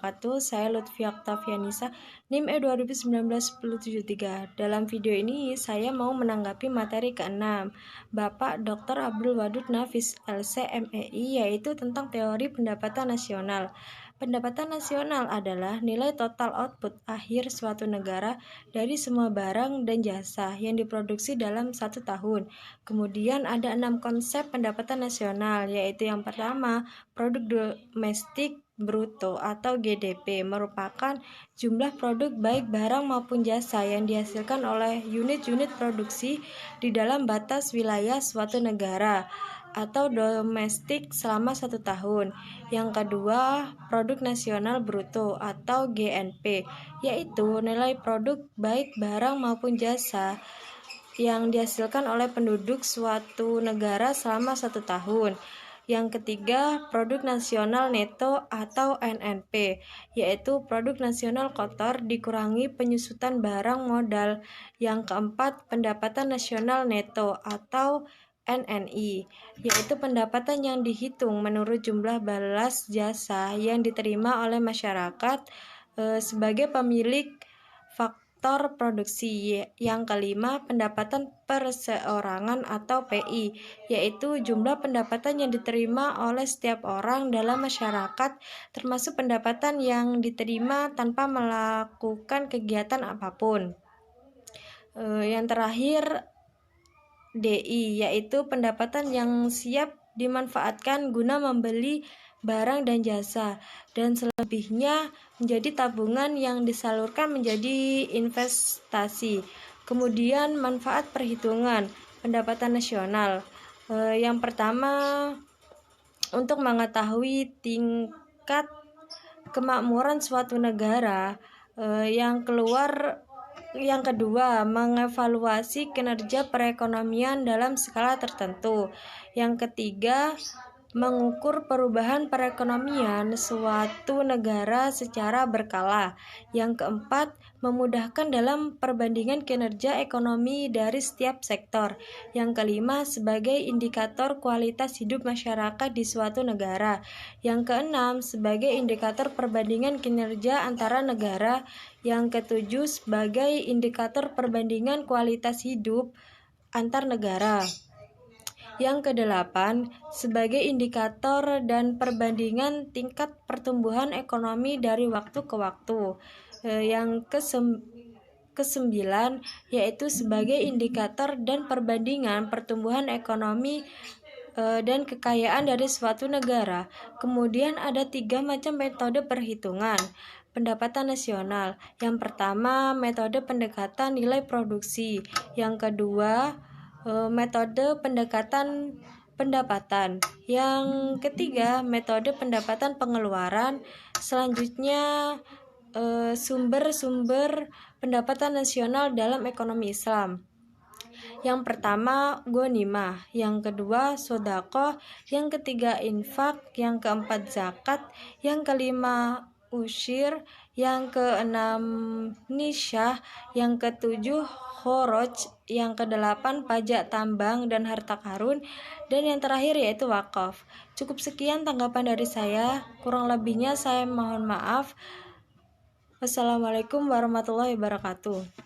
wabarakatuh. Saya Lutfi Oktavianisa, NIM E2019-1073. Dalam video ini saya mau menanggapi materi ke-6 Bapak Dr. Abdul Wadud Nafis LC MEI, yaitu tentang teori pendapatan nasional. Pendapatan nasional adalah nilai total output akhir suatu negara dari semua barang dan jasa yang diproduksi dalam satu tahun. Kemudian ada 6 konsep pendapatan nasional, yaitu yang pertama, produk domestik bruto atau GDP merupakan jumlah produk baik barang maupun jasa yang dihasilkan oleh unit-unit produksi di dalam batas wilayah suatu negara atau domestik selama 1 tahun. Yang kedua, produk nasional bruto atau GNP, yaitu nilai produk baik barang maupun jasa yang dihasilkan oleh penduduk suatu negara selama 1 tahun. Yang ketiga, produk nasional neto atau NNP, yaitu produk nasional kotor dikurangi penyusutan barang modal. Yang keempat, pendapatan nasional neto atau NNI, yaitu pendapatan yang dihitung menurut jumlah balas jasa yang diterima oleh masyarakat sebagai pemilik faktor produksi. Yang kelima, pendapatan perseorangan atau PI, yaitu jumlah pendapatan yang diterima oleh setiap orang dalam masyarakat, termasuk pendapatan yang diterima tanpa melakukan kegiatan apapun. Yang terakhir, DI, yaitu pendapatan yang siap dimanfaatkan guna membeli barang dan jasa, dan selebihnya menjadi tabungan yang disalurkan menjadi investasi. Kemudian manfaat perhitungan pendapatan nasional. Yang pertama, untuk mengetahui tingkat kemakmuran suatu negara. Yang kedua, mengevaluasi kinerja perekonomian dalam skala tertentu. Yang ketiga, mengukur perubahan perekonomian suatu negara secara berkala. Yang keempat, memudahkan dalam perbandingan kinerja ekonomi dari setiap sektor. Yang kelima, sebagai indikator kualitas hidup masyarakat di suatu negara. Yang keenam, sebagai indikator perbandingan kinerja antara negara. Yang ketujuh, sebagai indikator perbandingan kualitas hidup antar negara. Yang kedelapan, sebagai indikator dan perbandingan tingkat pertumbuhan ekonomi dari waktu ke waktu. Yang kesembilan, yaitu sebagai indikator dan perbandingan pertumbuhan ekonomi dan kekayaan dari suatu negara. Kemudian ada 3 macam metode perhitungan pendapatan nasional. Yang pertama, metode pendekatan nilai produksi. Yang kedua, metode pendekatan pendapatan. Yang ketiga, metode pendapatan pengeluaran. Selanjutnya, sumber-sumber pendapatan nasional dalam ekonomi Islam. Yang pertama, ghanimah. Yang kedua, sodaqoh. Yang ketiga, infak. Yang keempat, zakat. Yang kelima, usyir. Yang keenam, nisyah. Yang ketujuh, khoroj. Yang kedelapan, pajak tambang dan harta karun. Dan yang terakhir yaitu wakaf. Cukup sekian tanggapan dari saya. Kurang lebihnya saya mohon maaf. Wassalamualaikum warahmatullahi wabarakatuh.